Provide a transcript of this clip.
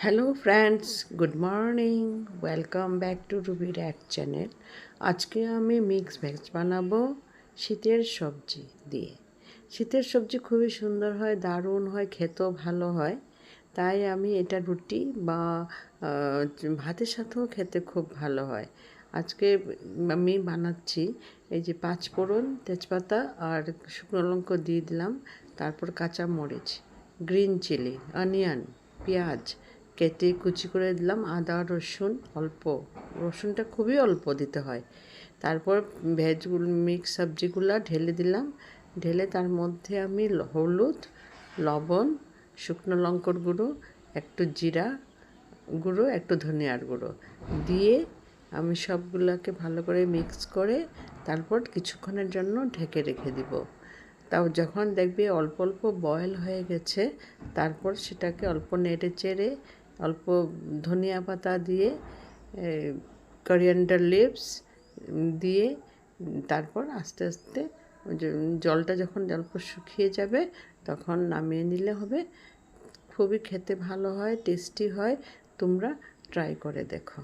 Hello friends, good morning. Welcome back to Ruby rack channel. আজকে আমি mix veg বানাবো শীতের সবজি দিয়ে। শীতের সবজি খুবই সুন্দর হয়, দারুণ হয়, খেতেও ভালো হয়। তাই আমি এটা রুটি বা ভাতের সাথেও খেতে খুব ভালো হয়। আজকে আমি বানাচ্ছি এই যে পাঁচফোড়ন, তেজপাতা আর শুকনো লঙ্কা দিয়ে দিলাম, তারপর কাঁচা মরিচ, গ্রিন চিলি, অনিয়ন, পেঁয়াজ কেটে কুচি করে দিলাম, আদা রসুন অল্প, রসুনটা খুবই অল্প দিতে হয়। তারপর ভেজগুলো মিক্স সবজিগুলো ঢেলে দিলাম, ঢেলে তার মধ্যে আমি হলুদ, লবণ, শুকনো লঙ্কার গুঁড়ো, একটু জিরা গুঁড়ো, একটু ধনিয়ার গুঁড়ো দিয়ে আমি সবগুলোকে ভালো করে মিক্স করে তারপর কিছুক্ষণের জন্য ঢেকে রেখে দিব। তাও যখন দেখবে অল্প অল্প বয়েল হয়ে গেছে, তারপর সেটাকে অল্প নেড়ে চেড়ে অল্প ধনিয়া পাতা দিয়ে, করিয়েন্ডার লিভস দিয়ে, তারপর আস্তে আস্তে জলটা যখন অল্প শুকিয়ে যাবে তখন নামিয়ে নিলে হবে। খুবই খেতে ভালো হয়, টেস্টি হয়। তোমরা ট্রাই করে দেখো।